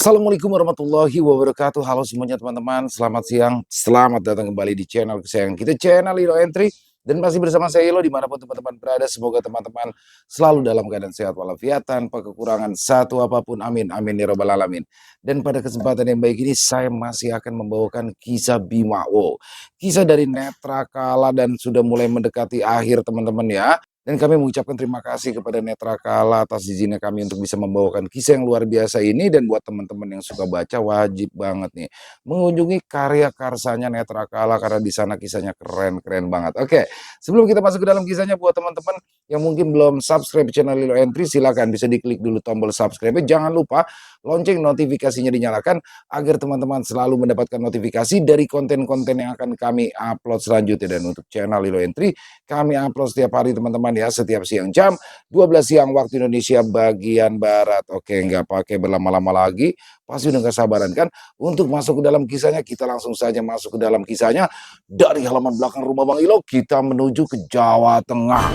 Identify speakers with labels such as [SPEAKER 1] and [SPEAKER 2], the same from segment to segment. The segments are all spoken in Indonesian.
[SPEAKER 1] Assalamualaikum warahmatullahi wabarakatuh. Halo semuanya teman-teman, selamat siang. Selamat datang kembali di channel kesayangan kita, channel Ilo Entry. Dan masih bersama saya Ilo, dimanapun teman-teman berada. Semoga teman-teman selalu dalam keadaan sehat walafiat, tanpa kekurangan satu apapun. Amin, amin ya robbal alamin. Dan pada kesempatan yang baik ini, saya masih akan membawakan kisah Bima. Wow, kisah dari Netra Kala dan sudah mulai mendekati akhir teman-teman ya. Dan kami mengucapkan terima kasih kepada Netra Kala atas izinnya kami untuk bisa membawakan kisah yang luar biasa ini. Dan buat teman-teman yang suka baca, wajib banget nih mengunjungi karya karsanya Netra Kala, karena di sana kisahnya keren-keren banget. Oke, sebelum kita masuk ke dalam kisahnya, buat teman-teman yang mungkin belum subscribe channel Lilo Entry, silakan bisa diklik dulu tombol subscribe. Jangan lupa lonceng notifikasinya dinyalakan agar teman-teman selalu mendapatkan notifikasi dari konten-konten yang akan kami upload selanjutnya. Dan untuk channel Lilo Entry, kami upload setiap hari teman-teman ya, setiap siang jam 12 siang waktu Indonesia bagian Barat. Oke, nggak pakai berlama-lama lagi, pasti udah gak sabaran kan untuk masuk ke dalam kisahnya. Kita langsung saja masuk ke dalam kisahnya. Dari halaman belakang rumah Bang Ilo, kita menuju ke Jawa Tengah.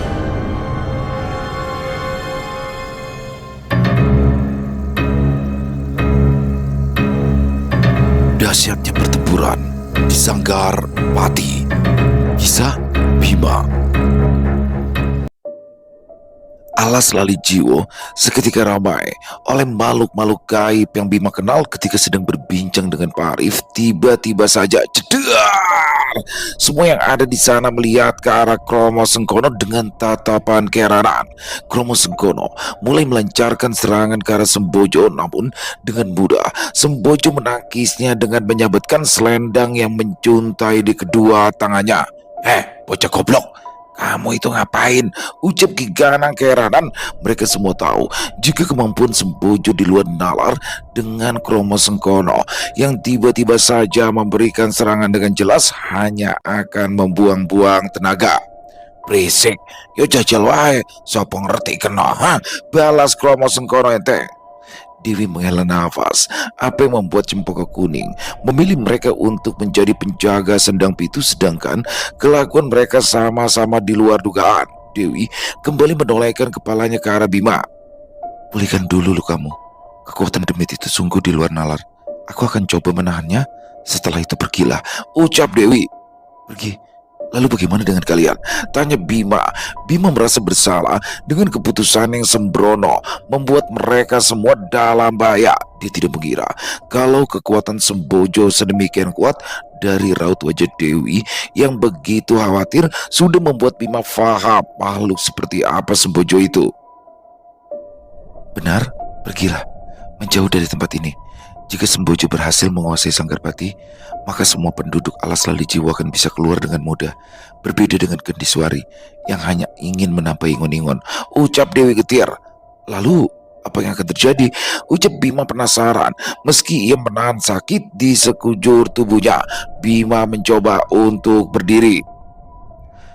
[SPEAKER 1] Dahsyatnya pertempuran di Sanggar Pati. Kisah Bima. Alas Lali Jiwo seketika ramai oleh makhluk-makhluk gaib yang Bima kenal. Ketika sedang berbincang dengan Pak Arif, tiba-tiba saja jedar, semua yang ada di sana melihat ke arah Kromo Sengkono dengan tatapan keheranan. Kromo Sengkono mulai melancarkan serangan ke arah Sembojo, namun dengan mudah Sembojo menangkisnya dengan menyabetkan selendang yang mencuntai di kedua tangannya. Bocah goblok, kamu itu ngapain? Ucap Ki Ganang keheranan. Mereka semua tahu jika kemampuan Sembojo di luar nalar dengan Kromo Sengkono yang tiba-tiba saja memberikan serangan dengan jelas hanya akan membuang-buang tenaga. Berisik, yo jajal wae, sopo ngerti kena, balas Kromo Sengkono ente. Dewi menghela nafas. Apa yang membuat Cempaka Kuning memilih mereka untuk menjadi penjaga sendang pitu, sedangkan kelakuan mereka sama-sama di luar dugaan? Dewi kembali menolehkan kepalanya ke arah Bima. Pulihkan dulu lukamu. Kekuatan demit itu sungguh di luar nalar. Aku akan coba menahannya. Setelah itu pergilah, ucap Dewi. Pergi? Lalu bagaimana dengan kalian? Tanya Bima. Bima merasa bersalah dengan keputusan yang sembrono membuat mereka semua dalam bahaya. Dia tidak mengira kalau kekuatan Sembojo sedemikian kuat. Dari raut wajah Dewi yang begitu khawatir sudah membuat Bima faham makhluk seperti apa Sembojo itu. Benar, pergilah, menjauh dari tempat ini. Jika Sembojo berhasil menguasai Sanggarpati, maka semua penduduk Alas Lali Jiwo akan bisa keluar dengan mudah. Berbeda dengan Gendiswari yang hanya ingin menampai ingon-ingon, ucap Dewi getir. Lalu apa yang akan terjadi? Ucap Bima penasaran. Meski ia menahan sakit di sekujur tubuhnya, Bima mencoba untuk berdiri.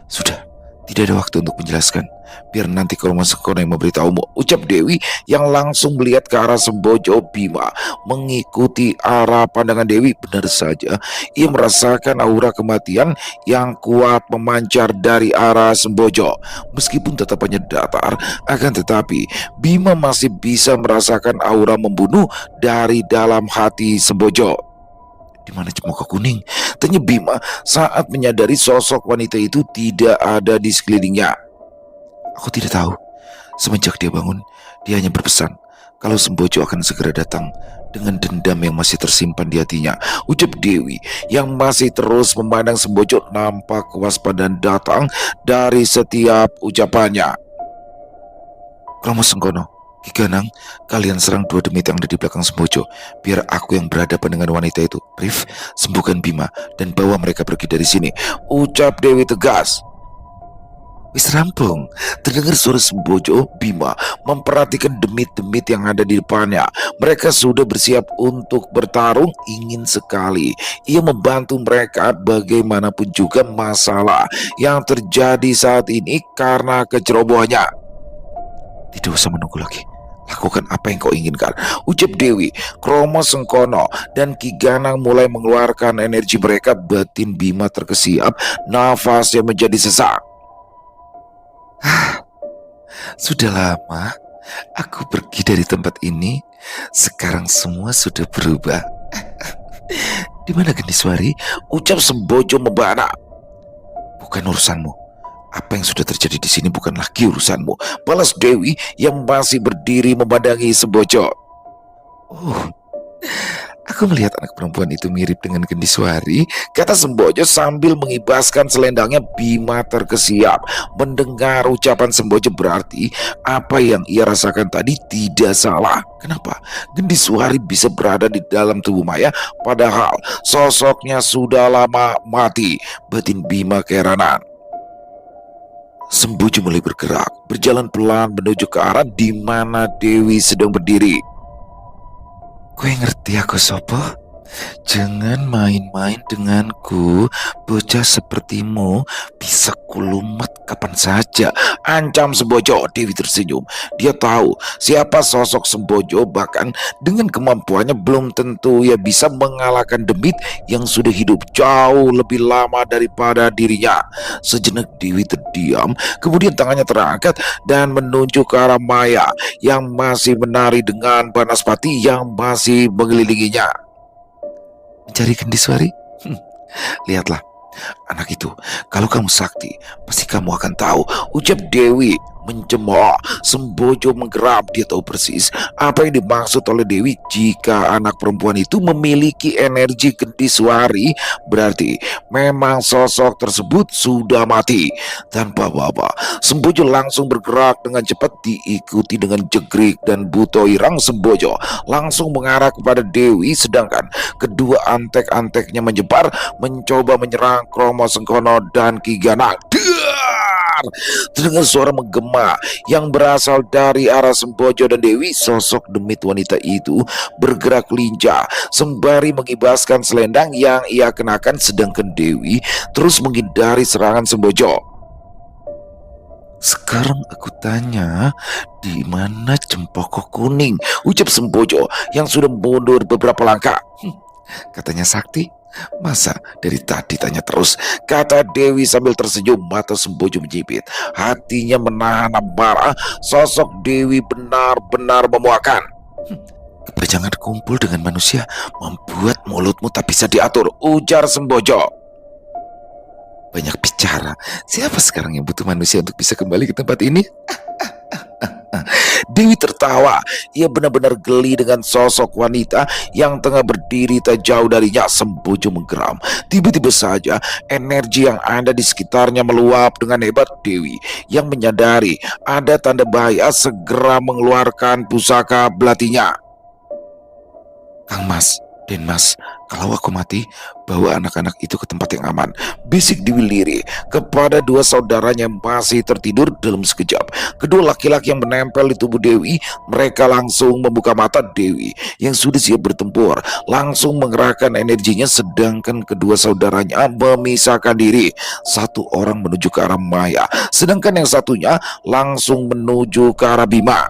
[SPEAKER 1] Sudah, tidak ada waktu untuk menjelaskan. Biar nanti Kromo Sengkono yang memberitahumu, ucap Dewi yang langsung melihat ke arah Sembojo. Bima mengikuti arah pandangan Dewi. Benar saja, ia merasakan aura kematian yang kuat memancar dari arah Sembojo. Meskipun tatapannya datar, akan tetapi Bima masih bisa merasakan aura membunuh dari dalam hati Sembojo. Di mana Cempaka Kuning? Tanya Bima saat menyadari sosok wanita itu tidak ada di sekelilingnya. Aku tidak tahu. Semenjak dia bangun, dia hanya berpesan kalau Sembojo akan segera datang dengan dendam yang masih tersimpan di hatinya, ucap Dewi yang masih terus memandang Sembojo. Nampak kewaspadaan datang dari setiap ucapannya. Kromo Sengkono, Ki Ganang, kalian serang dua demit yang ada di belakang Sembojo. Biar aku yang berhadapan dengan wanita itu. Rif, sembuhkan Bima dan bawa mereka pergi dari sini, ucap Dewi tegas. Wis rampung. Terdengar suara Sembojo. Bima memperhatikan demit-demit yang ada di depannya. Mereka sudah bersiap untuk bertarung. Ingin sekali ia membantu mereka. Bagaimanapun juga masalah yang terjadi saat ini karena kecerobohannya. Tidak usah menunggu lagi, lakukan apa yang kau inginkan, ucap Dewi. Kromo Sengkono dan Ki Ganang mulai mengeluarkan energi mereka. Batin Bima terkesiap, nafasnya menjadi sesak. Sudah lama Aku pergi dari tempat ini. Sekarang semua sudah berubah. Di mana Gendiswari? Ucap Sembojo membara. Bukan urusanmu. Apa yang sudah terjadi di sini bukan lagi urusanmu. Balas Dewi yang masih berdiri memandangi Sembojo. Oh, aku melihat anak perempuan itu mirip dengan Gendiswari, kata Sembojo sambil mengibaskan selendangnya. Bima terkesiap. Mendengar ucapan Sembojo berarti apa yang ia rasakan tadi tidak salah. Kenapa Gendiswari bisa berada di dalam tubuh Maya padahal sosoknya sudah lama mati? Batin Bima keheranan. Sembojo mulai bergerak, berjalan pelan menuju ke arah di mana Dewi sedang berdiri. Kue ngerti aku sopo? Jangan main-main denganku. Bocah sepertimu bisa kulumat kapan saja, ancam Sembojo. Dewi tersenyum. Dia tahu siapa sosok Sembojo, bahkan dengan kemampuannya belum tentu ia bisa mengalahkan demit yang sudah hidup jauh lebih lama daripada dirinya. Sejenak Dewi terdiam, kemudian tangannya terangkat dan menunjuk ke arah Maya yang masih menari dengan Banaspati yang masih mengelilinginya. Mencari Gendiswari? Lihatlah anak itu. Kalau kamu sakti, pasti kamu akan tahu, ucap Dewi mencemooh. Sembojo menggeram. Dia tahu persis apa yang dimaksud oleh Dewi. Jika anak perempuan itu memiliki energi Gendiswari, berarti memang sosok tersebut sudah mati. Tanpa apa-apa, Sembojo langsung bergerak dengan cepat, diikuti dengan jegrik dan buto irang. Sembojo langsung mengarah kepada Dewi, sedangkan kedua antek-anteknya menyebar mencoba menyerang Kromo Sengkono dan Ki Ganang. Terdengar suara menggema yang berasal dari arah Sembojo dan Dewi. Sosok demit wanita itu bergerak lincah sembari mengibaskan selendang yang ia kenakan, sedangkan Dewi terus menghindari serangan Sembojo. Sekarang aku tanya, di mana Cempoko Kuning? Ucap Sembojo yang sudah mundur beberapa langkah. Katanya sakti. Masa dari tadi tanya terus, kata Dewi sambil tersenyum. Mata Sembojo menyipit, hatinya menahan amarah. Sosok Dewi benar-benar memuakkan. Kepajangan kumpul dengan manusia membuat mulutmu tak bisa diatur, ujar Sembojo. Banyak bicara. Siapa sekarang yang butuh manusia untuk bisa kembali ke tempat ini? Dewi tertawa. Ia benar-benar geli dengan sosok wanita yang tengah berdiri tak jauh darinya. Sembojo menggeram. Tiba-tiba saja energi yang ada di sekitarnya meluap dengan hebat. Dewi yang menyadari ada tanda bahaya segera mengeluarkan pusaka belatinya. Kang Mas, Den Mas, kalau aku mati, bawa anak-anak itu ke tempat yang aman, bisik Dewi Liri kepada dua saudaranya yang masih tertidur. Dalam sekejap, kedua laki-laki yang menempel di tubuh Dewi, mereka langsung membuka mata. Dewi yang sudah siap bertempur langsung mengerahkan energinya, sedangkan kedua saudaranya memisahkan diri. Satu orang menuju ke arah Maya, sedangkan yang satunya langsung menuju ke arah Bima.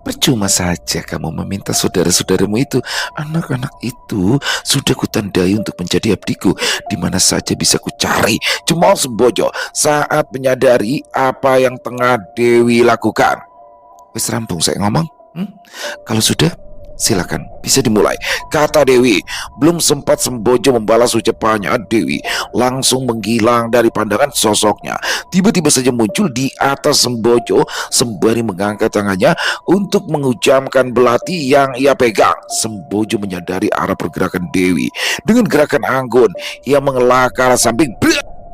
[SPEAKER 1] Percuma saja kamu meminta saudara-saudaramu itu. Anak-anak itu sudah kutandai untuk menjadi abdiku. Di mana saja bisa kucari. Cuma Sembojo saat menyadari apa yang tengah Dewi lakukan. Wis rampung saya ngomong. Kalau sudah, silakan, bisa dimulai, kata Dewi. Belum sempat Sembojo membalas ucapannya, Dewi langsung menghilang dari pandangan. Sosoknya tiba-tiba saja muncul di atas Sembojo sembari mengangkat tangannya untuk menghujamkan belati yang ia pegang. Sembojo menyadari arah pergerakan Dewi. Dengan gerakan anggun, ia mengelak ke arah samping.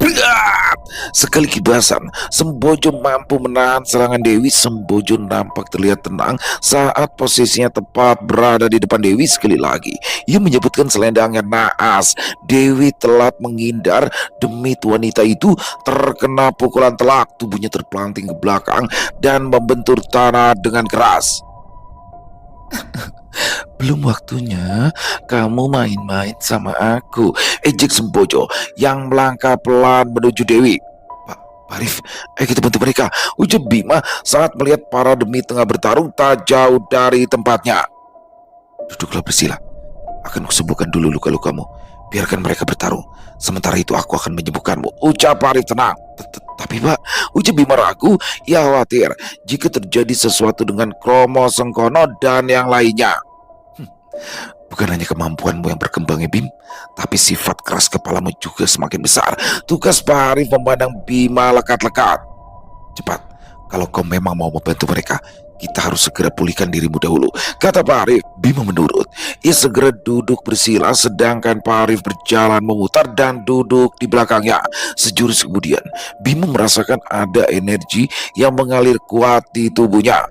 [SPEAKER 1] Berat. Sekali kibasan, Sembojo mampu menahan serangan Dewi. Sembojo nampak terlihat tenang saat posisinya tepat berada di depan Dewi. Sekali lagi, ia menyebutkan selendangnya naas. Dewi telat menghindar. Demit wanita itu terkena pukulan telak. Tubuhnya terpelanting ke belakang dan membentur tanah dengan keras. Belum waktunya kamu main-main sama aku, ejek Sembojo yang melangkah pelan menuju Dewi. Pak Arif, ayo kita bantu mereka, ucap Bima saat melihat para demit tengah bertarung tak jauh dari tempatnya. Duduklah bersila, akan kusembuhkan dulu luka-lukamu. Biarkan mereka bertarung. Sementara itu aku akan menyembuhkanmu, ucap Arif tenang. Tapi Pak, ucap Bima ragu. Ia khawatir jika terjadi sesuatu dengan Kromo Sengkono dan yang lainnya. Bukan hanya kemampuanmu yang berkembang ya Bim, tapi sifat keras kepalamu juga semakin besar. Tugas Pak Arif memandang Bima lekat-lekat. Cepat, kalau kau memang mau membantu mereka, kita harus segera pulihkan dirimu dahulu, kata Pak Arif. Bima menurut. Ia segera duduk bersila, sedangkan Pak Arif berjalan memutar dan duduk di belakangnya. Sejurus kemudian, Bima merasakan ada energi yang mengalir kuat di tubuhnya.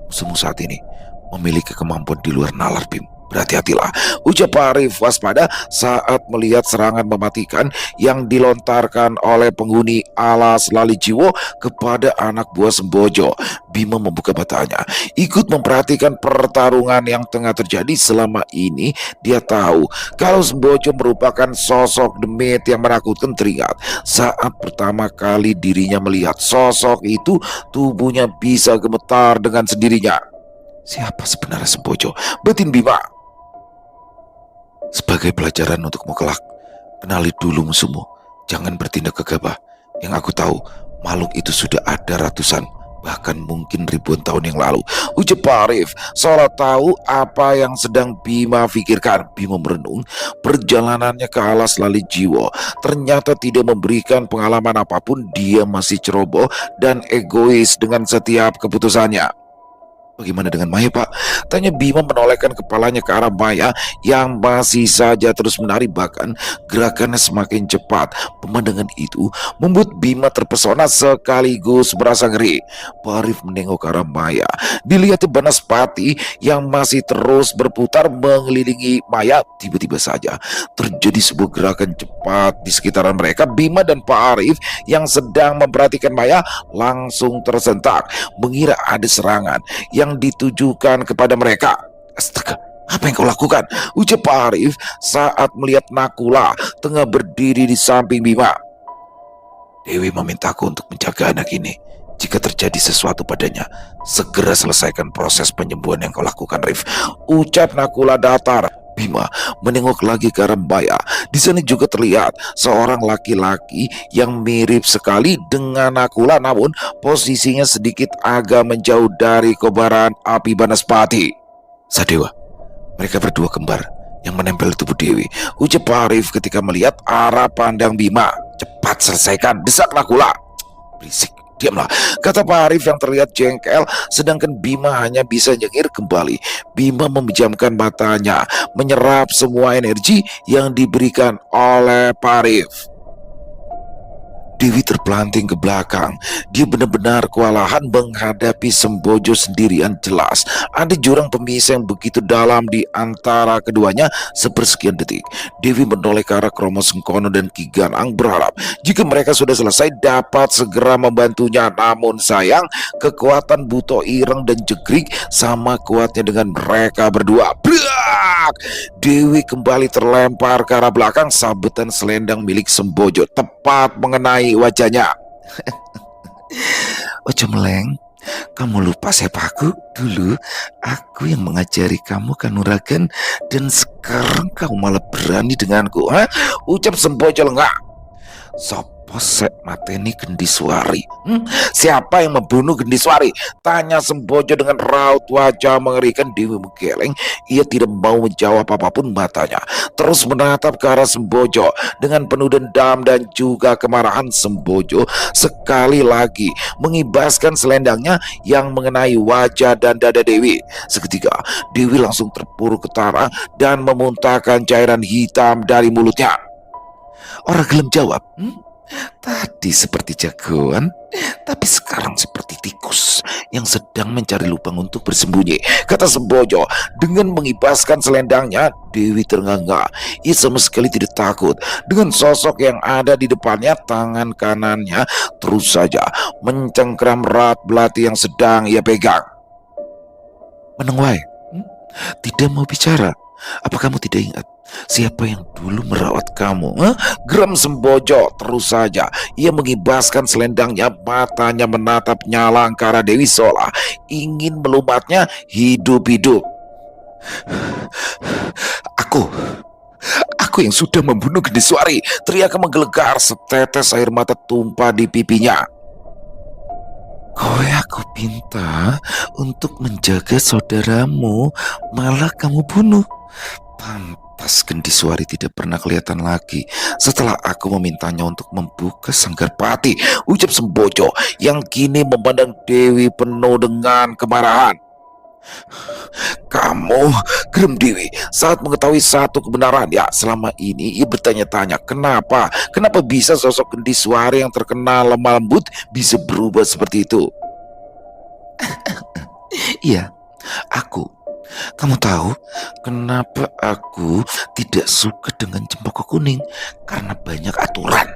[SPEAKER 1] Musuhmu saat ini memiliki kemampuan di luar nalar Bim. Berhati-hatilah, ucap Arif waspada saat melihat serangan mematikan yang dilontarkan oleh penghuni alas Lali Jiwo kepada anak buah Sembojo. Bima membuka matanya, ikut memperhatikan pertarungan yang tengah terjadi. Selama ini dia tahu kalau Sembojo merupakan sosok demit yang menakutkan. Teringat saat pertama kali dirinya melihat sosok itu, tubuhnya bisa gemetar dengan sendirinya. Siapa sebenarnya Sembojo? Batin Bima. Sebagai pelajaran untukmu kelak, kenali dulu musuhmu. Jangan bertindak gegabah. Yang aku tahu, makhluk itu sudah ada ratusan, bahkan mungkin ribuan tahun yang lalu, ucap Arif seolah tahu apa yang sedang Bima pikirkan. Bima merenung. Perjalanannya ke alas Lali Jiwo ternyata tidak memberikan pengalaman apapun. Dia masih ceroboh dan egois dengan setiap keputusannya. Bagaimana dengan Maya Pak? Tanya Bima menolehkan kepalanya ke arah Maya yang masih saja terus menari, bahkan gerakannya semakin cepat. Pemandangan itu membuat Bima terpesona sekaligus berasa ngeri. Pak Arif menengok ke arah Maya. Dilihat Banaspati yang masih terus berputar mengelilingi Maya. Tiba-tiba saja terjadi sebuah gerakan cepat di sekitaran mereka. Bima dan Pak Arif yang sedang memperhatikan Maya langsung tersentak, mengira ada serangan yang ditujukan kepada mereka. Astaga, apa yang kau lakukan? Ucap Pak Arif saat melihat Nakula tengah berdiri di samping Bima. Dewi memintaku untuk menjaga anak ini. Jika terjadi sesuatu padanya, segera selesaikan proses penyembuhan yang kau lakukan, Rif, ucap Nakula datar. Bima menengok lagi ke arah Maya. Di sana juga terlihat seorang laki-laki yang mirip sekali dengan Nakula, namun posisinya sedikit agak menjauh dari kobaran api Banaspati. Sadewa, mereka berdua kembar yang menempel di tubuh Dewi, ucap Arif ketika melihat arah pandang Bima. Cepat selesaikan, desak Nakula. Berisik, diamlah, kata Pak Arif yang terlihat jengkel, sedangkan Bima hanya bisa nyengir kembali. Bima memejamkan matanya, menyerap semua energi yang diberikan oleh Pak Arif. Dewi terpelanting ke belakang. Dia benar-benar kewalahan menghadapi Sembojo sendirian. Jelas ada jurang pemisah yang begitu dalam di antara keduanya. Sepersekian detik, Dewi menoleh ke arah Kromo Sengkono dan Ki Ganang, berharap jika mereka sudah selesai dapat segera membantunya. Namun sayang, kekuatan Buto Ireng dan Jegrik sama kuatnya dengan mereka berdua. Brak! Dewi kembali terlempar ke arah belakang. Sabetan selendang milik Sembojo tepat mengenai wajahnya. Ojo Meleng, kamu lupa siapa aku? Dulu aku yang mengajari kamu kanuragan, dan sekarang kau malah berani denganku, ha? Ucap Sembojo lengah. Sopo sek mateni Gendiswari? Siapa yang membunuh Gendiswari? Tanya Sembojo dengan raut wajah mengerikan. Dewi menggeleng. Ia tidak mau menjawab apapun. Matanya terus menatap ke arah Sembojo dengan penuh dendam dan juga kemarahan. Sembojo sekali lagi mengibaskan selendangnya yang mengenai wajah dan dada Dewi. Seketika Dewi langsung terpuruk ke tanah dan memuntahkan cairan hitam dari mulutnya. Orang gelem jawab, tadi seperti jagoan, tapi sekarang seperti tikus yang sedang mencari lubang untuk bersembunyi, kata Sembojo dengan mengibaskan selendangnya. Dewi ternganga. Ia sama sekali tidak takut dengan sosok yang ada di depannya. Tangan kanannya terus saja mencengkram erat belati yang sedang ia pegang. Menengwai, tidak mau bicara. Apa kamu tidak ingat siapa yang dulu merawat kamu? Geram Sembojo. Terus saja ia mengibaskan selendangnya. Matanya menatap nyala ke arah Dewi seolah ingin melumatnya hidup-hidup. Aku Aku yang sudah membunuh Gendiswari, teriaknya menggelegar, setetes air mata tumpah di pipinya. Kowe aku pinta untuk menjaga saudaramu, malah kamu bunuh. Pantas Gendiswari tidak pernah kelihatan lagi setelah aku memintanya untuk membuka Sanggarpati, ucap Sembojo yang kini memandang Dewi penuh dengan kemarahan. Kamu, geram Dewi, saat mengetahui satu kebenaran. Ya, selama ini ia bertanya-tanya, kenapa bisa sosok Gendiswari yang terkenal lemah lembut bisa berubah seperti itu? Iya, aku. Kamu tahu kenapa aku tidak suka dengan cempaka kuning? Karena banyak aturan.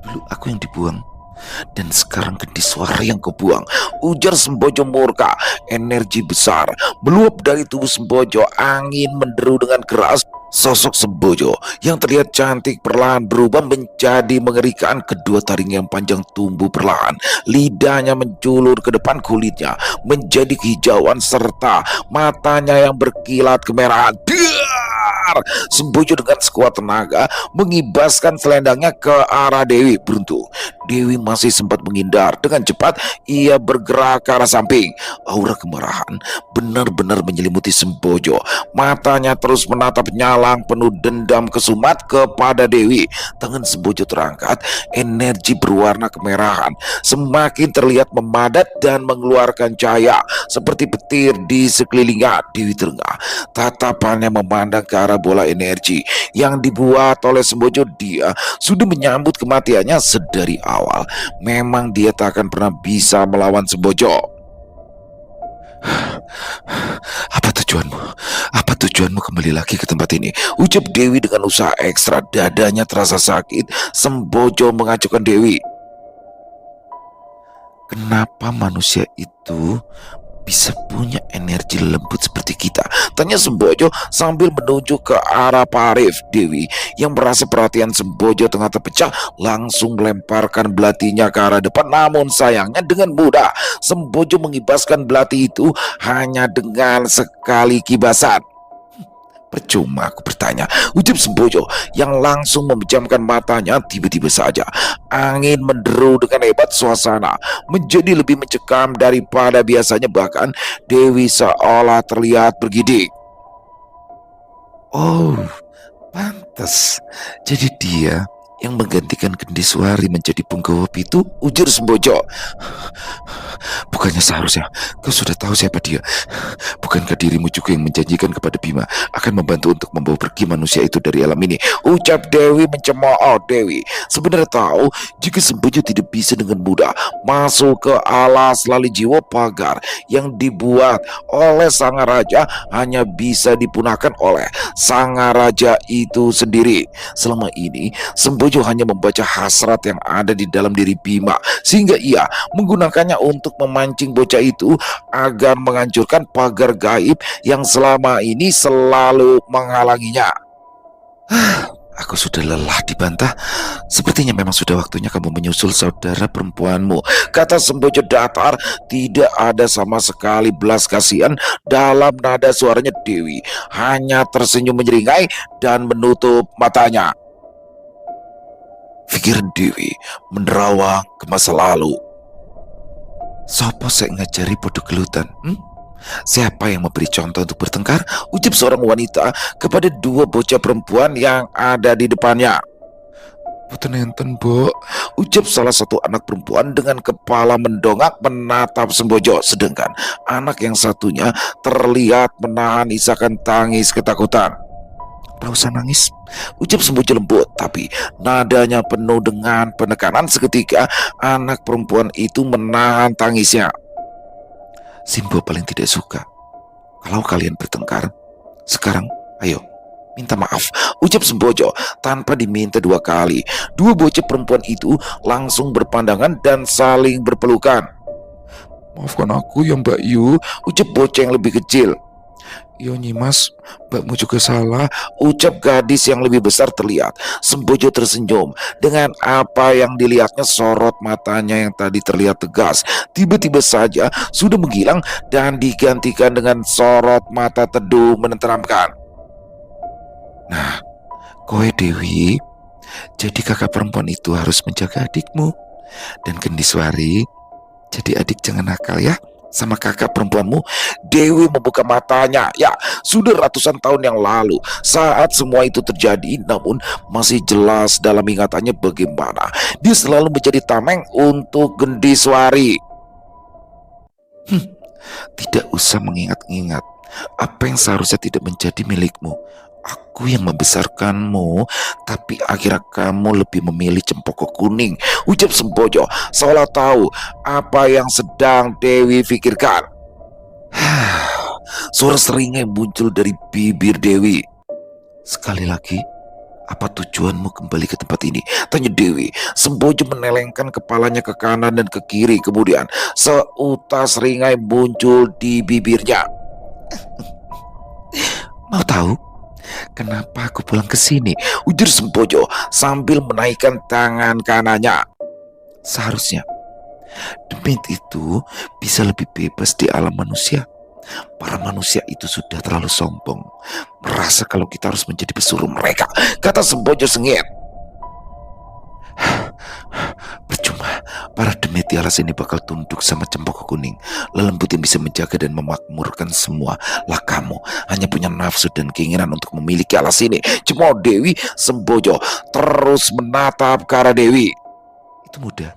[SPEAKER 1] Dulu aku yang dibuang, dan sekarang Gendiswari yang kebuang, ujar Sembojo murka. Energi besar meluap dari tubuh Sembojo, angin menderu dengan keras. Sosok Sembojo yang terlihat cantik perlahan berubah menjadi mengerikan. Kedua taring yang panjang tumbuh perlahan, lidahnya menjulur ke depan, kulitnya menjadi kehijauan serta matanya yang berkilat kemerahan. Dar! Sembojo dengan sekuat tenaga mengibaskan selendangnya ke arah Dewi. Beruntung Dewi masih sempat menghindar. Dengan cepat ia bergerak ke arah samping. Aura kemarahan benar-benar menyelimuti Sembojo. Matanya terus menatap nyalang penuh dendam kesumat kepada Dewi. Tangan Sembojo terangkat, energi berwarna kemerahan semakin terlihat memadat dan mengeluarkan cahaya seperti petir di sekelilingnya. Dewi terengah, tatapannya memandang ke arah bola energi yang dibuat oleh Sembojo. Dia sudah menyambut kematiannya sedari awal. Memang dia tak akan pernah bisa melawan Sembojo. Apa tujuanmu? Apa tujuanmu kembali lagi ke tempat ini? Ucap Dewi dengan usaha ekstra. Dadanya terasa sakit. Sembojo mengacukan Dewi. Kenapa manusia itu bisa punya energi lembut seperti kita? Tanya Sembojo sambil menunjuk ke arah Pak Arif. Dewi yang merasa perhatian Sembojo tengah terpecah langsung melemparkan belatinya ke arah depan. Namun sayangnya dengan mudah Sembojo mengibaskan belati itu hanya dengan sekali kibasan. Percuma aku bertanya, ucap Sembojo yang langsung memejamkan matanya. Tiba-tiba saja angin menderu dengan hebat, suasana menjadi lebih mencekam daripada biasanya. Bahkan Dewi seolah terlihat bergidik. Oh, pantas. Jadi dia yang menggantikan Gendiswari menjadi penggawa pitu, ujar Sembojo. Bukannya seharusnya kau sudah tahu siapa dia? Bukankah dirimu juga yang menjanjikan kepada Bima akan membantu untuk membawa pergi manusia itu dari alam ini? Ucap Dewi mencemooh. Dewi sebenarnya tahu jika Sembojo tidak bisa dengan mudah masuk ke alas lali jiwa. Pagar yang dibuat oleh Sang Raja hanya bisa dipunahkan oleh Sang Raja itu sendiri. Selama ini Sembojo hanya membaca hasrat yang ada di dalam diri Bima, sehingga ia menggunakannya untuk memancing bocah itu agar menghancurkan pagar gaib yang selama ini selalu menghalanginya. Aku sudah lelah dibantah. Sepertinya memang sudah waktunya kamu menyusul saudara perempuanmu, kata Sembojo datar. Tidak ada sama sekali belas kasihan dalam nada suaranya. Dewi hanya tersenyum menyeringai dan menutup matanya. Pikiran Dewi menerawang ke masa lalu. Sopo sek ngajari podo gelutan? Siapa yang memberi contoh untuk bertengkar? Ucap seorang wanita kepada dua bocah perempuan yang ada di depannya. Boten enten, Bo, ucap salah satu anak perempuan dengan kepala mendongak menatap Sembojo. Sedangkan anak yang satunya terlihat menahan isakan tangis ketakutan. Tak usah nangis, ucap Sembojo lembut, tapi nadanya penuh dengan penekanan. Seketika anak perempuan itu menahan tangisnya. Simbo paling tidak suka kalau kalian bertengkar. Sekarang ayo minta maaf, ucap Sembojo tanpa diminta dua kali. Dua bocah perempuan itu langsung berpandangan dan saling berpelukan. Maafkan aku ya Mbak Yu, ucap bocah yang lebih kecil. Yo Nyimas, mbakmu juga salah, ucap gadis yang lebih besar. Terlihat Sembojo tersenyum. Dengan apa yang dilihatnya, sorot matanya yang tadi terlihat tegas tiba-tiba saja sudah menghilang dan digantikan dengan sorot mata teduh menenteramkan. Nah, Kowe Dewi, jadi kakak perempuan itu harus menjaga adikmu. Dan Gendiswari, jadi adik jangan nakal ya sama kakak perempuanmu. Dewi membuka matanya. Ya, sudah ratusan tahun yang lalu saat semua itu terjadi, namun masih jelas dalam ingatannya bagaimana dia selalu menjadi tameng untuk Gendiswari. Tidak usah mengingat-ingat apa yang seharusnya tidak menjadi milikmu. Aku yang membesarkanmu, tapi akhirnya kamu lebih memilih Cempoko Kuning, ucap Sembojo seolah tahu apa yang sedang Dewi pikirkan. Suara seringai muncul dari bibir Dewi. Sekali lagi, apa tujuanmu kembali ke tempat ini? Tanya Dewi. Sembojo menelengkan kepalanya ke kanan dan ke kiri. Kemudian seutas seringai muncul di bibirnya. Mau tahu kenapa aku pulang ke sini? Ujar Sembojo sambil menaikkan tangan kanannya. Seharusnya Demit itu bisa lebih bebas di alam manusia. Para manusia itu sudah terlalu sombong, merasa kalau kita harus menjadi pesuruh mereka, kata Sembojo sengit. Percuma, para Demit di alas ini bakal tunduk sama Cempoko Kuning, lelembut yang bisa menjaga dan memakmurkan semua. Lah kamu hanya punya nafsu dan keinginan untuk memiliki alas ini. Cuma Dewi. Sembojo terus menatap ke arah Dewi. Itu mudah.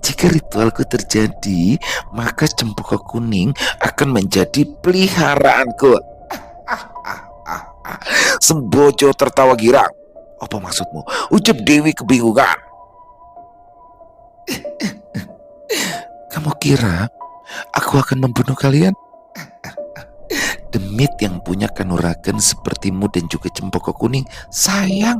[SPEAKER 1] Jika ritualku terjadi, maka Cempoko Kuning akan menjadi peliharaanku. Sembojo tertawa girang. Apa maksudmu? Ucap Dewi kebingungan. Kamu kira aku akan membunuh kalian? Demit yang punya kanuragan sepertimu dan juga Cempoko Kuning sayang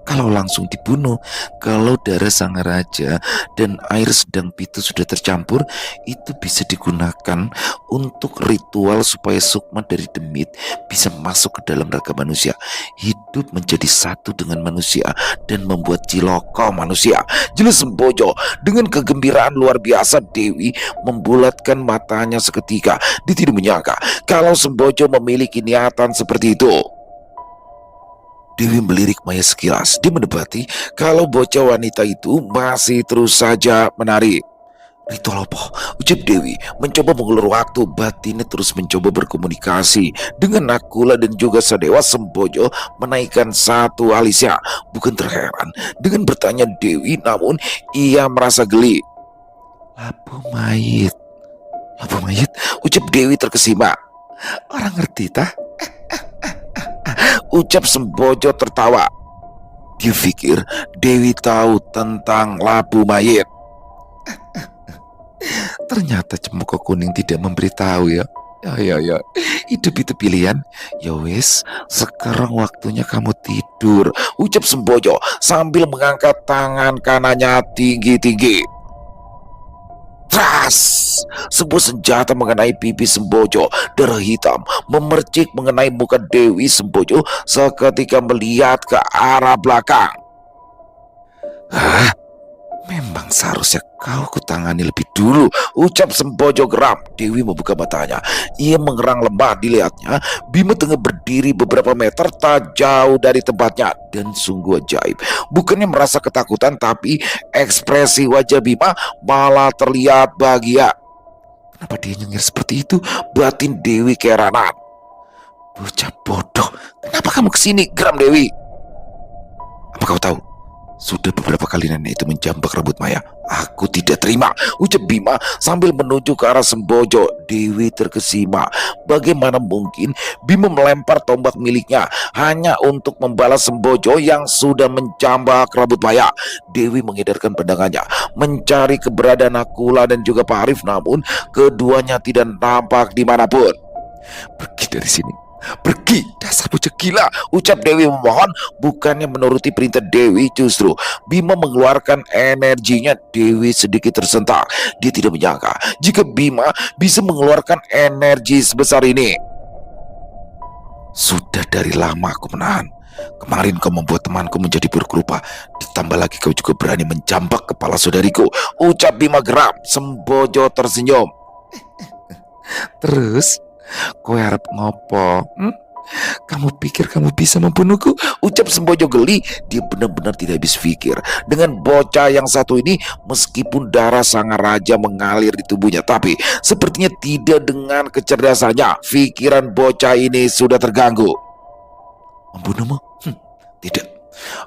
[SPEAKER 1] kalau langsung dibunuh. Kalau darah sang raja dan air sedang pitu sudah tercampur, itu bisa digunakan untuk ritual supaya sukma dari Demit bisa masuk ke dalam raga manusia, hidup menjadi satu dengan manusia dan membuat ciloko manusia. Jelas Sembojo. Dengan kegembiraan luar biasa, Dewi membulatkan matanya seketika. Dia tidak menyangka kalau Sembojo memiliki niatan seperti itu. Dewi melirik Maya sekilas. Dia mendebati kalau bocah wanita itu masih terus saja menari. Ritual apa? Ucap Dewi mencoba mengulur waktu. Batinnya terus mencoba berkomunikasi dengan Nakula dan juga Sadewa. Sembojo menaikkan satu alisnya. Bukan terheran dengan bertanya Dewi, namun ia merasa geli. Labu mayit. Labu mayit? Ucap Dewi terkesima. Orang ngerti tah? Ucap Sembojo tertawa. Dia pikir Dewi tahu tentang labu mayit. Ternyata Cempoko Kuning tidak memberitahu ya. Ya. Hidup itu pilihan. Ya wis, sekarang waktunya kamu tidur. Ucap Sembojo sambil mengangkat tangan kanannya tinggi-tinggi. Tras! Sebuah senjata mengenai pipi Sembojo. Darah hitam memercik mengenai muka Dewi. Sembojo seketika melihat ke arah belakang. Hah? Memang seharusnya kau kutangani lebih dulu, ucap Sembojo geram. Dewi membuka matanya. Ia mengerang lemah. Dilihatnya Bima tengah berdiri beberapa meter tak jauh dari tempatnya. Dan sungguh ajaib, bukannya merasa ketakutan, tapi ekspresi wajah Bima malah terlihat bahagia. Kenapa dia nyengir seperti itu? Batin Dewi keheranan. Bocah bodoh, kenapa kamu kesini? Geram Dewi. Apa kau tahu? Sudah beberapa kali nenek itu menjambak rambut Maya. Aku tidak terima, ucap Bima sambil menuju ke arah Sembojo. Dewi terkesima. Bagaimana mungkin Bima melempar tombak miliknya hanya untuk membalas Sembojo yang sudah menjambak rambut Maya. Dewi mengedarkan pandangannya mencari keberadaan Nakula dan juga Pak Arif, namun keduanya tidak nampak dimanapun. Pergi dari sini. Pergi, dasar bocah gila, ucap Dewi memohon. Bukannya menuruti perintah Dewi, justru Bima mengeluarkan energinya. Dewi sedikit tersentak. Dia tidak menyangka jika Bima bisa mengeluarkan energi sebesar ini. Sudah dari lama aku menahan. Kemarin kau membuat temanku menjadi buruk rupa. Ditambah lagi kau juga berani menjambak kepala saudariku, ucap Bima geram. Sembojo tersenyum. Terus kowe arep ngopo? Kamu pikir kamu bisa membunuhku? Ucap Sembojo geli. Dia benar-benar tidak habis pikir dengan bocah yang satu ini. Meskipun darah sang raja mengalir di tubuhnya, tapi sepertinya tidak dengan kecerdasannya. Pikiran bocah ini sudah terganggu. Membunuhmu? Tidak.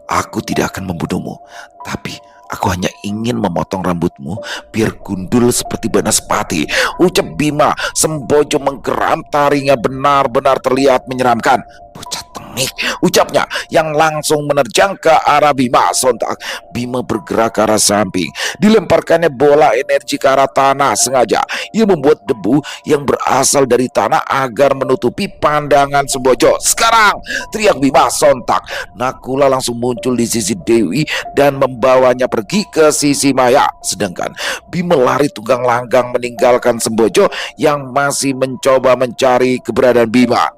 [SPEAKER 1] Aku tidak akan membunuhmu. Tapi aku hanya ingin memotong rambutmu biar gundul seperti Banaspati. Ucap Bima. Sembojo menggeram, taringnya benar-benar terlihat menyeramkan. Bocah tengik, ucapnya yang langsung menerjang ke arah Bima. Sontak Bima bergerak ke arah samping. Dilemparkannya bola energi ke arah tanah. Sengaja ia membuat debu yang berasal dari tanah agar menutupi pandangan Sembojo. Sekarang, teriak Bima. Sontak Nakula langsung muncul di sisi Dewi dan membawanya pergi ke sisi Maya. Sedangkan Bima lari tunggang langgang meninggalkan Sembojo yang masih mencoba mencari keberadaan Bima.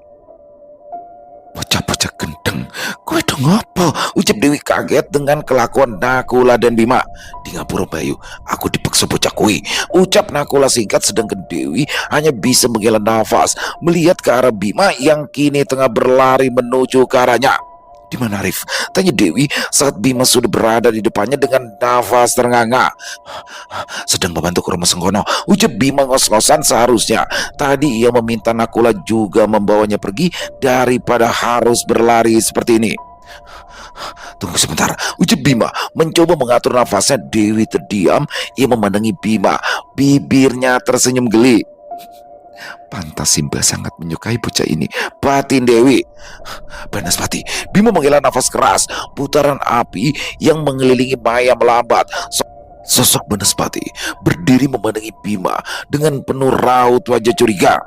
[SPEAKER 1] Bocah-bocah gendeng, kowe dong apa? Ucap Dewi kaget dengan kelakuan Nakula dan Bima. Di ngapura Bayu, aku dipaksa bocah kui. Ucap Nakula singkat, sedangkan Dewi hanya bisa menghela nafas melihat ke arah Bima yang kini tengah berlari menuju ke arahnya. Di mana Arif? Tanya Dewi saat Bima sudah berada di depannya dengan nafas ternganga. Sedang membantu ke rumah Senggono. Ucap Bima ngos-ngosan. Seharusnya tadi ia meminta Nakula juga membawanya pergi daripada harus berlari seperti ini. Tunggu sebentar, ucap Bima mencoba mengatur nafasnya. Dewi terdiam. Ia memandangi Bima, bibirnya tersenyum geli. Pantas Simba sangat menyukai bocah ini, batin Dewi. Banaspati. Bima menghela nafas keras. Putaran api yang mengelilingi Maya melambat. Sosok Banaspati berdiri memandangi Bima dengan penuh raut wajah curiga.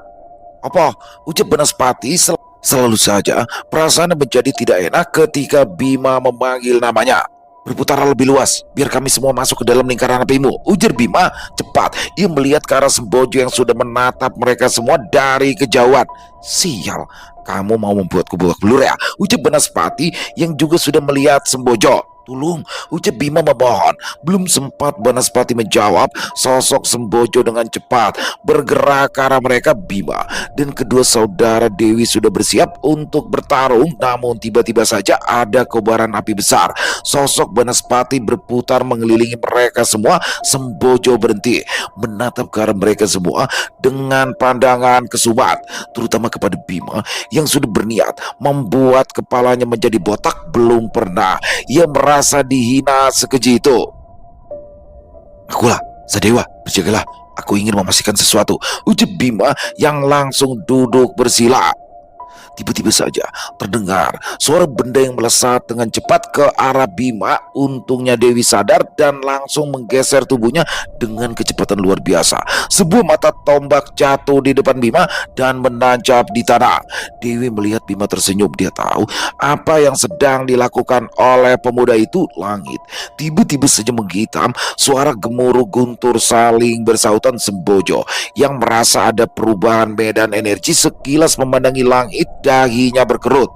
[SPEAKER 1] Apa? Ucap Banaspati. Selalu saja perasaannya menjadi tidak enak ketika Bima memanggil namanya. Berputar lebih luas, biar kami semua masuk ke dalam lingkaran apimu, ujar Bima. Cepat, ia melihat ke arah Sembojo yang sudah menatap mereka semua dari kejauhan. Sial, kamu mau membuatku babak belur ya? Ucap Banaspati yang juga sudah melihat Sembojo. Tolong, ucap Bima memohon. Belum sempat Banaspati menjawab, sosok Sembojo dengan cepat bergerak ke arah mereka. Bima dan kedua saudara Dewi sudah bersiap untuk bertarung. Namun tiba-tiba saja ada kobaran api besar. Sosok Banaspati berputar mengelilingi mereka semua. Sembojo berhenti menatap ke arah mereka semua dengan pandangan kesumat, terutama kepada Bima yang sudah berniat membuat kepalanya menjadi botak. Belum pernah ia merasa dihina sekeji itu. Akulah, Sadewa, berjagalah. Aku ingin memastikan sesuatu, ucap Bima yang langsung duduk bersila. Tiba-tiba saja terdengar suara benda yang melesat dengan cepat ke arah Bima. Untungnya Dewi sadar dan langsung menggeser tubuhnya dengan kecepatan luar biasa. Sebuah mata tombak jatuh di depan Bima dan menancap di tanah. Dewi melihat Bima tersenyum. Dia tahu apa yang sedang dilakukan oleh pemuda itu. Langit tiba-tiba saja menghitam. Suara gemuruh guntur saling bersautan. Sembojo yang merasa ada perubahan medan energi sekilas memandangi langit. Dahinya berkerut.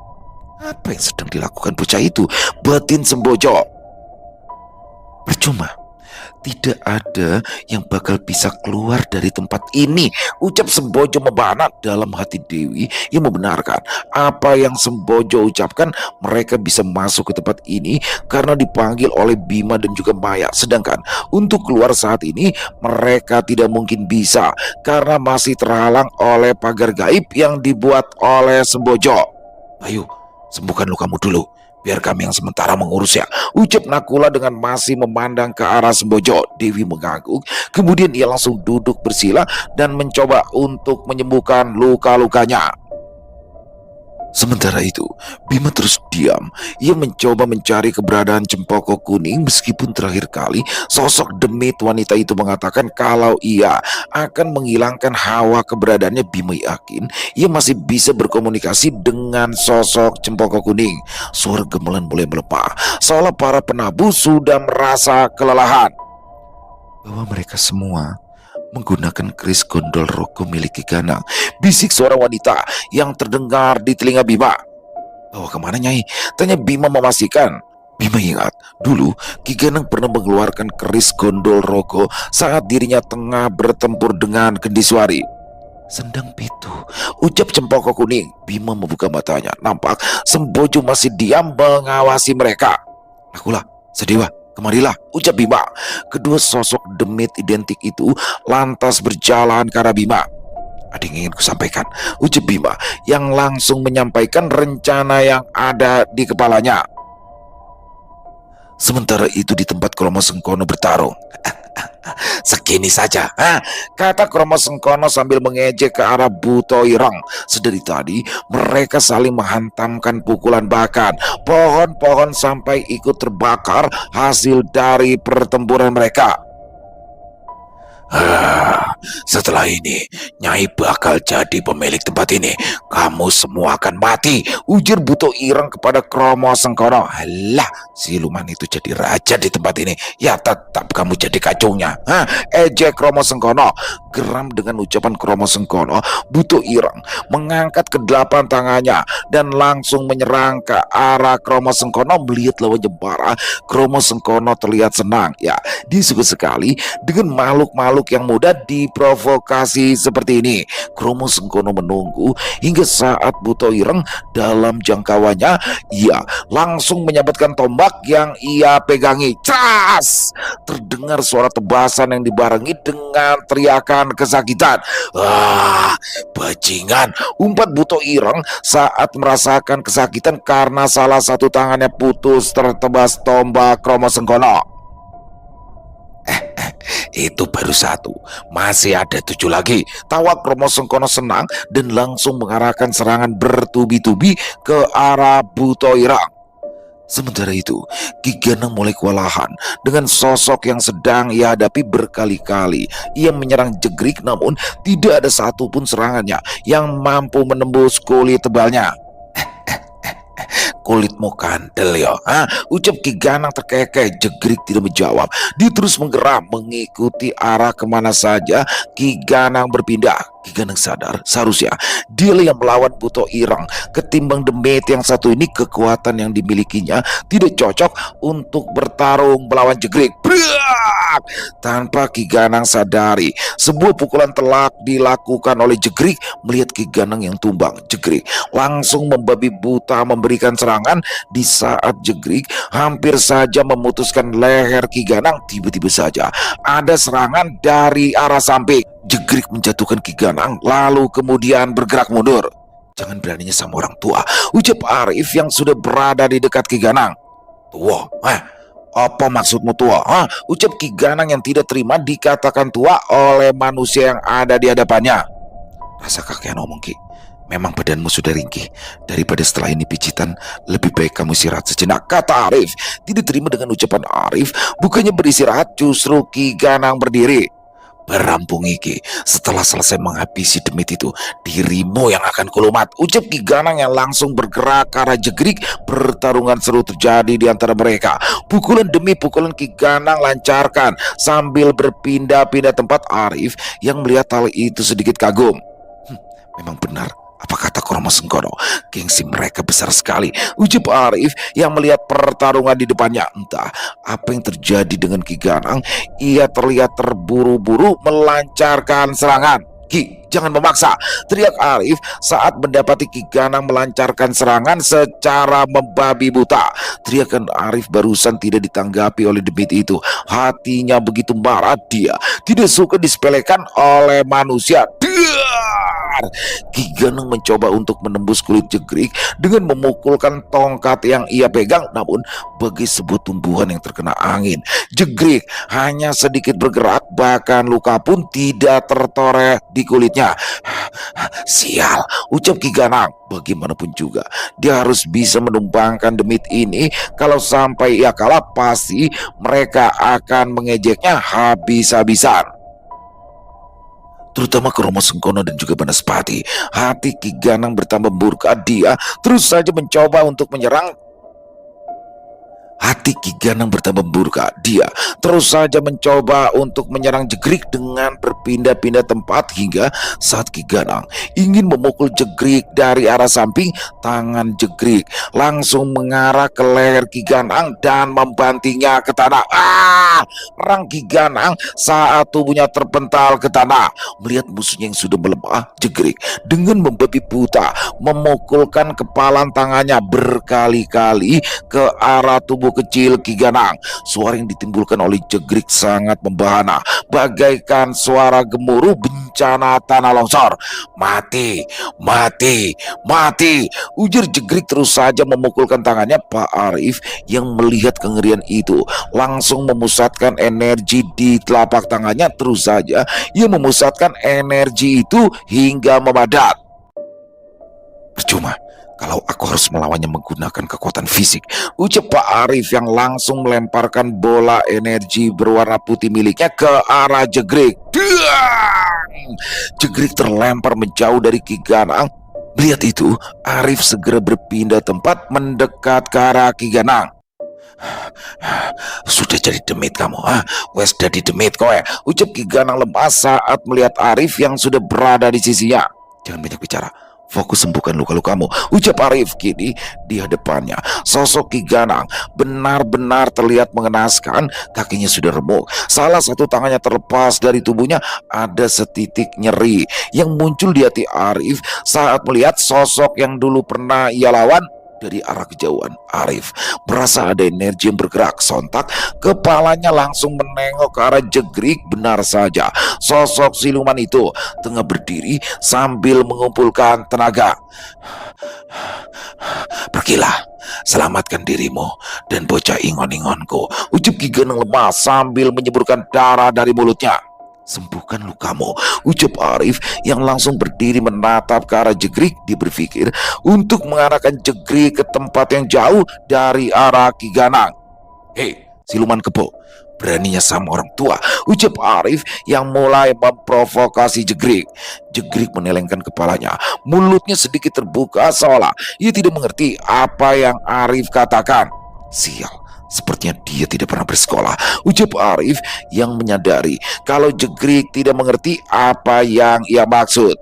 [SPEAKER 1] Apa yang sedang dilakukan bocah itu? Batin Sembojo. Percuma, tidak ada yang bakal bisa keluar dari tempat ini, ucap Sembojo membahana. Dalam hati Dewi yang membenarkan apa yang Sembojo ucapkan. Mereka bisa masuk ke tempat ini karena dipanggil oleh Bima dan juga Maya. Sedangkan untuk keluar saat ini mereka tidak mungkin bisa karena masih terhalang oleh pagar gaib yang dibuat oleh Sembojo. Ayo, sembuhkan lukamu dulu, biar kami yang sementara mengurus ya, ucap Nakula dengan masih memandang ke arah Sembojo. Dewi mengangguk, kemudian ia langsung duduk bersila dan mencoba untuk menyembuhkan luka-lukanya. Sementara itu, Bima terus diam. Ia mencoba mencari keberadaan Cempoko Kuning meskipun terakhir kali sosok demit wanita itu mengatakan kalau ia akan menghilangkan hawa keberadaannya. Bima yakin ia masih bisa berkomunikasi dengan sosok Cempoko Kuning. Suara gemelan mulai melepah, seolah para penabuh sudah merasa kelelahan. Bahwa mereka semua menggunakan keris gondol rogo milik Ki Ganang, bisik suara wanita yang terdengar di telinga Bima. Bawa kemana Nyai? Tanya Bima memastikan. Bima ingat dulu Ki Ganang pernah mengeluarkan keris gondol rogo saat dirinya tengah bertempur dengan Kendiswari. Sendang Pitu, ucap Cempaka Kuning. Bima membuka matanya. Nampak Sembojo masih diam mengawasi mereka. Akulah, Sedewa, kemarilah, ucap Bima. Kedua sosok demit identik itu lantas berjalan ke arah Bima. Ada yang ingin kusampaikan, ucap Bima yang langsung menyampaikan rencana yang ada di kepalanya. Sementara itu di tempat Kromo Sengkono bertarung. Segini saja, kata Kromo Sengkono sambil mengejek ke arah Buto Ireng. Sedari tadi mereka saling menghantamkan pukulan, bahkan pohon-pohon sampai ikut terbakar hasil dari pertempuran mereka. Setelah ini Nyai bakal jadi pemilik tempat ini. Kamu semua akan mati, ujar Buto Ireng kepada Kromo Sengkono. Alah, siluman itu jadi raja di tempat ini. Ya tetap kamu jadi kacungnya, ejek Kromo Sengkono. Geram dengan ucapan Kromo Sengkono, Buto Ireng mengangkat kedelapan tangannya dan langsung menyerang ke arah Kromo Sengkono. Melihat lawannya marah, Kromo Sengkono terlihat senang. Ya, dia suka sekali dengan makhluk-makhluk yang mudah diprovokasi seperti ini. Kromo Sengkono menunggu hingga saat Buto Ireng dalam jangkauannya. Ia langsung menyabetkan tombak yang ia pegangi. Cas! Terdengar suara tebasan yang dibarengi dengan teriakan kesakitan. Bajingan, umpat Buto Ireng saat merasakan kesakitan karena salah satu tangannya putus tertebas tombak Kromo Sengkono. Itu baru satu, masih ada 7 lagi. Tawa Kromo Sengkono senang dan langsung mengarahkan serangan bertubi-tubi ke arah Buto Ireng. Sementara itu, Ki Ganang mulai kewalahan dengan sosok yang sedang ia hadapi berkali-kali. Ia menyerang Jegrik, namun tidak ada satupun serangannya yang mampu menembus kulit tebalnya. Kulitmu kandel ya, ucap Ki Ganang terkekeh. Jegrik tidak menjawab. Dia terus menggeram mengikuti arah kemana saja Ki Ganang berpindah. Ki Ganang sadar seharusnya dia yang melawan Buto Ireng. Ketimbang demit yang satu ini, kekuatan yang dimilikinya tidak cocok untuk bertarung melawan Jegrik. Brak! Tanpa Ki Ganang sadari, sebuah pukulan telak dilakukan oleh Jegrik. Melihat Ki Ganang yang tumbang, Jegrik langsung membabi buta memberikan serangan. Di saat Jegrik hampir saja memutuskan leher Ki Ganang, tiba-tiba saja ada serangan dari arah samping. Jegrik menjatuhkan Ki Ganang lalu kemudian bergerak mundur. Jangan beraninya sama orang tua, ucap Arif yang sudah berada di dekat Ki Ganang. Tua? Apa maksudmu tua? Ucap Ki Ganang yang tidak terima dikatakan tua oleh manusia yang ada di hadapannya. Rasa kakek ngomong, Ki. Memang badanmu sudah ringkih. Daripada setelah ini pijitan, lebih baik kamu istirahat sejenak, kata Arif. Tidak terima dengan ucapan Arif, bukannya beristirahat, justru Ki Ganang berdiri. Berampung Ki, setelah selesai menghabisi demit itu, dirimu yang akan kulumat, ucap Ki Ganang yang langsung bergerak ke arah Jegrik. Pertarungan seru terjadi di antara mereka. Pukulan demi pukulan Ki Ganang lancarkan sambil berpindah-pindah tempat. Arif yang melihat hal itu sedikit kagum. Memang benar apa kata Kromo Sengkono, gengsi mereka besar sekali, ucap Arif yang melihat pertarungan di depannya. Entah apa yang terjadi dengan Ki Ganang, ia terlihat terburu-buru melancarkan serangan. Ki, jangan memaksa, teriak Arif saat mendapati Ki Ganang melancarkan serangan secara membabi buta. Teriakan Arif barusan tidak ditanggapi oleh demit itu. Hatinya begitu marah, dia tidak suka disepelekan oleh manusia. Ki Ganang mencoba untuk menembus kulit Jegrik dengan memukulkan tongkat yang ia pegang, namun bagai sebuah tumbuhan yang terkena angin, Jegrik hanya sedikit bergerak, bahkan luka pun tidak tertoreh di kulitnya. Sial, ucap Ki Ganang. Bagaimanapun juga dia harus bisa menumbangkan demit ini. Kalau sampai ia kalah, pasti mereka akan mengejeknya habis-habisan. Terutama Kromo Sengkono dan juga Banaspati. Hati Ki Ganang bertambah murka. Dia terus saja mencoba untuk menyerang. Hati Ki Ganang bertambah murka. Dia terus saja mencoba untuk menyerang Jegrik dengan berpindah-pindah tempat hingga saat Ki Ganang ingin memukul Jegrik dari arah samping, tangan Jegrik langsung mengarah ke leher Ki Ganang dan membantingnya ke tanah. Rang Ki Ganang saat tubuhnya terpental ke tanah. Melihat musuhnya yang sudah melemah, Jegrik dengan membabi buta memukulkan kepalan tangannya berkali-kali ke arah tubuh kecil Ki Ganang. Suara yang ditimbulkan oleh Jegrik sangat membahana, bagaikan suara gemuruh bencana tanah longsor. Mati, mati, mati, ujar Jegrik terus saja memukulkan tangannya. Pak Arif yang melihat kengerian itu langsung memusatkan energi di telapak tangannya. Terus saja ia memusatkan energi itu hingga memadat. Percuma kalau aku harus melawannya menggunakan kekuatan fisik, ucap Pak Arif yang langsung melemparkan bola energi berwarna putih miliknya ke arah Jegrik. Duang! Jegrik terlempar menjauh dari Ki Ganang. Melihat itu, Arif segera berpindah tempat mendekat ke arah Ki Ganang. Sudah jadi demit kamu, wes jadi demit kowe, ucap Ki Ganang lemas saat melihat Arif yang sudah berada di sisinya. Jangan banyak bicara, fokus sembuhkan luka-lukamu, ucap Arif. Kini di hadapannya sosok Ki Ganang benar-benar terlihat mengenaskan. Kakinya sudah remuk, salah satu tangannya terlepas dari tubuhnya. Ada setitik nyeri yang muncul di hati Arif saat melihat sosok yang dulu pernah ia lawan. Dari arah kejauhan, Arif merasa ada energi yang bergerak. Sontak kepalanya langsung menengok ke arah Jegrik. Benar saja, sosok siluman itu tengah berdiri sambil mengumpulkan tenaga. Pergilah, selamatkan dirimu dan bocah ingon-ingonku, ucap Ki Ganang lemah sambil menyeburkan darah dari mulutnya. Sembuhkan lukamu, ucap Arif yang langsung berdiri menatap ke arah Jegrik. Dia berpikir untuk mengarahkan Jegrik ke tempat yang jauh dari arah Ki Ganang. Hei, siluman kebo, beraninya sama orang tua, ucap Arif yang mulai memprovokasi Jegrik. Jegrik menelengkan kepalanya, mulutnya sedikit terbuka seolah ia tidak mengerti apa yang Arif katakan. Sial, sepertinya dia tidak pernah bersekolah, ucap Arif yang menyadari kalau Jegrik tidak mengerti apa yang ia maksud.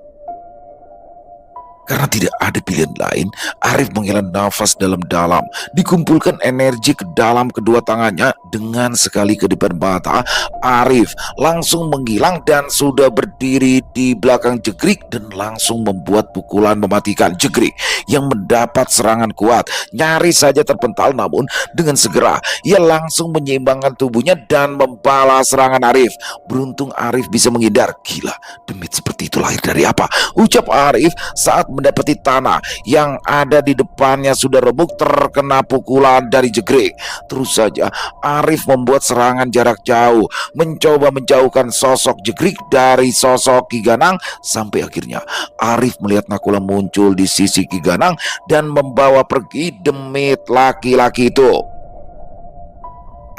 [SPEAKER 1] Karena tidak ada pilihan lain, Arif menghela nafas dalam-dalam, dikumpulkan energi ke dalam kedua tangannya. Dengan sekali kedipan mata, Arif langsung menghilang dan sudah berdiri di belakang Jegrik dan langsung membuat pukulan mematikan. Jegrik yang mendapat serangan kuat nyaris saja terpental, namun dengan segera ia langsung menyeimbangkan tubuhnya dan membalas serangan Arif. Beruntung Arif bisa menghindar. Gila, demit seperti itu lahir dari apa, ucap Arif saat mendapati tanah yang ada di depannya sudah remuk terkena pukulan dari Jegrik. Terus saja Arif membuat serangan jarak jauh, mencoba menjauhkan sosok Jegrik dari sosok Ki Ganang. Sampai akhirnya Arif melihat Nakula muncul di sisi Ki Ganang dan membawa pergi demit laki-laki itu.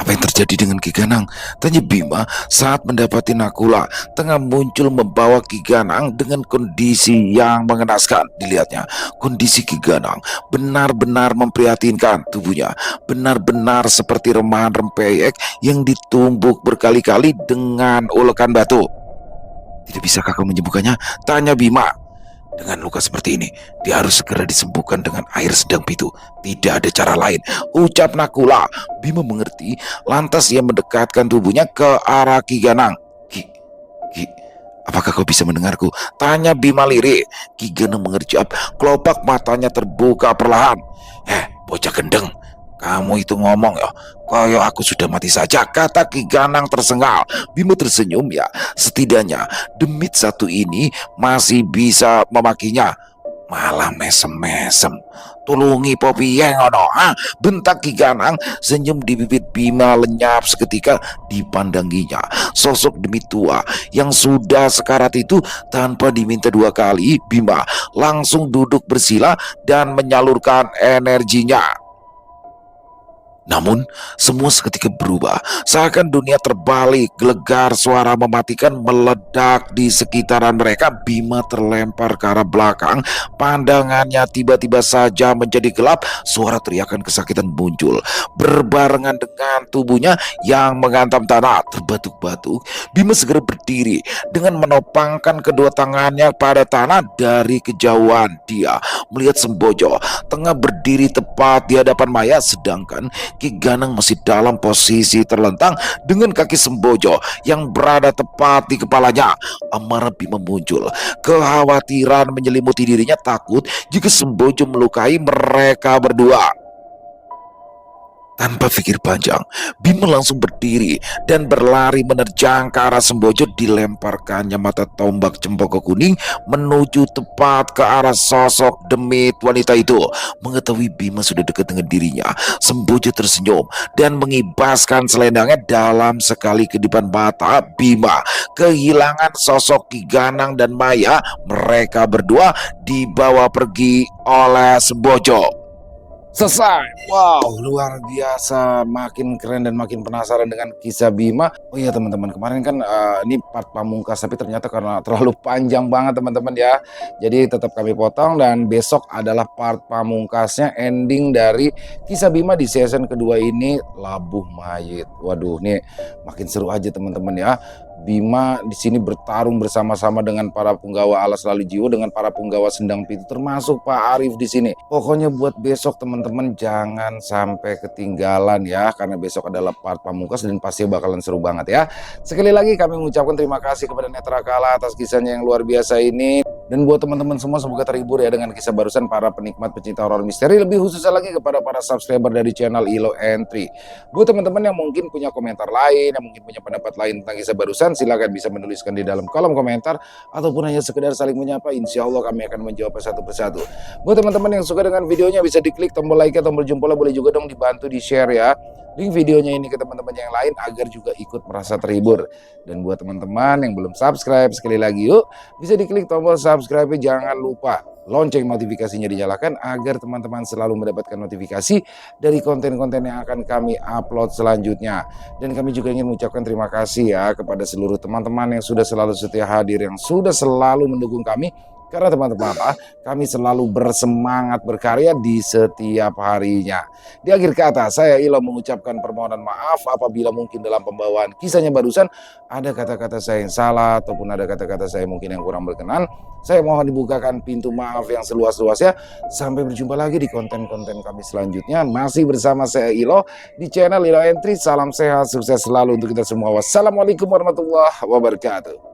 [SPEAKER 1] Apa yang terjadi dengan Ki Ganang? Tanya Bima saat mendapati Nakula tengah muncul membawa Ki Ganang dengan kondisi yang mengenaskan. Dilihatnya, kondisi Ki Ganang benar-benar memprihatinkan. Tubuhnya benar-benar seperti remahan rempeyek yang ditumbuk berkali-kali dengan ulekan batu. Tidak bisakah kau menyembuhkannya? Tanya Bima. Dengan luka seperti ini, dia harus segera disembuhkan dengan air sedang pitu. Tidak ada cara lain, ucap Nakula. Bima mengerti, lantas ia mendekatkan tubuhnya ke arah Ki Ganang. Ki, apakah kau bisa mendengarku? Tanya Bima lirik. Ki Ganang mengerjap, kelopak matanya terbuka perlahan. Bocah gendeng, kamu itu ngomong ya, koyo aku sudah mati saja, kata Ki Ganang tersengal. Bima tersenyum, ya setidaknya demit satu ini masih bisa memakinya. Malah mesem-mesem, tulungi popi yang ngono, bentak Ki Ganang. Senyum di bibit Bima lenyap seketika. Dipandanginya sosok demit tua yang sudah sekarat itu. Tanpa diminta dua kali, Bima langsung duduk bersila dan menyalurkan energinya. Namun, semua seketika berubah. Seakan dunia terbalik, gelegar suara mematikan meledak di sekitaran mereka. Bima terlempar ke arah belakang. Pandangannya tiba-tiba saja menjadi gelap. Suara teriakan kesakitan muncul. Berbarengan dengan tubuhnya yang menghantam tanah. Terbatuk-batuk, Bima segera berdiri dengan menopangkan kedua tangannya pada tanah. Dari kejauhan, dia melihat Sembojo tengah berdiri tepat di hadapan Maya, sedangkan Ki Ganang masih dalam posisi terlentang dengan kaki Sembojo yang berada tepat di kepalanya. Amarah Bima muncul, kekhawatiran menyelimuti dirinya, takut jika Sembojo melukai mereka berdua. Tanpa pikir panjang, Bima langsung berdiri dan berlari menerjang ke arah Sembojo. Dilemparkannya mata tombak cempaka kuning menuju tepat ke arah sosok demit wanita itu. Mengetahui Bima sudah dekat dengan dirinya, Sembojo tersenyum dan mengibaskan selendangnya. Dalam sekali kedipan mata, Bima kehilangan sosok Ki Ganang dan Maya. Mereka berdua dibawa pergi oleh Sembojo.
[SPEAKER 2] Selesai. Wow, luar biasa. Makin keren dan makin penasaran dengan kisah Bima. Oh iya teman-teman, kemarin kan ini part pamungkas, tapi ternyata karena terlalu panjang banget teman-teman ya. Jadi tetap kami potong dan besok adalah part pamungkasnya, ending dari kisah Bima di season kedua ini, Labuh Mayit. Waduh, nih makin seru aja teman-teman ya. Bima di sini bertarung bersama-sama dengan para punggawa Alas Lalu Jiwo, dengan para punggawa Sendang Pitu, termasuk Pak Arif di sini. Pokoknya buat besok teman-teman jangan sampai ketinggalan ya, karena besok adalah part pamungkas dan pasti bakalan seru banget ya. Sekali lagi kami mengucapkan terima kasih kepada Netra Kala atas kisahnya yang luar biasa ini. Dan buat teman-teman semua semoga terhibur ya dengan kisah barusan para penikmat pecinta horor misteri, lebih khususnya lagi kepada para subscriber dari channel Ilo Entry. Buat teman-teman yang mungkin punya komentar lain, yang mungkin punya pendapat lain tentang kisah barusan, silakan bisa menuliskan di dalam kolom komentar ataupun hanya sekedar saling menyapa. Insya Allah kami akan menjawab satu persatu. Buat teman-teman yang suka dengan videonya bisa diklik tombol like, tombol jempolnya, boleh juga dong dibantu di share ya link videonya ini ke teman-teman yang lain agar juga ikut merasa terhibur. Dan buat teman-teman yang belum subscribe, sekali lagi yuk bisa diklik tombol subscribe, jangan lupa lonceng notifikasinya dinyalakan agar teman-teman selalu mendapatkan notifikasi dari konten-konten yang akan kami upload selanjutnya. Dan kami juga ingin mengucapkan terima kasih ya kepada seluruh teman-teman yang sudah selalu setia hadir, yang sudah selalu mendukung kami. Karena teman-teman kami selalu bersemangat berkarya di setiap harinya. Di akhir kata, saya Ilo mengucapkan permohonan maaf apabila mungkin dalam pembawaan kisahnya barusan ada kata-kata saya yang salah ataupun ada kata-kata saya mungkin yang kurang berkenan. Saya mohon dibukakan pintu maaf yang seluas-luasnya. Sampai berjumpa lagi di konten-konten kami selanjutnya. Masih bersama saya Ilo di channel Ilo Entry. Salam sehat, sukses selalu untuk kita semua. Wassalamualaikum warahmatullahi wabarakatuh.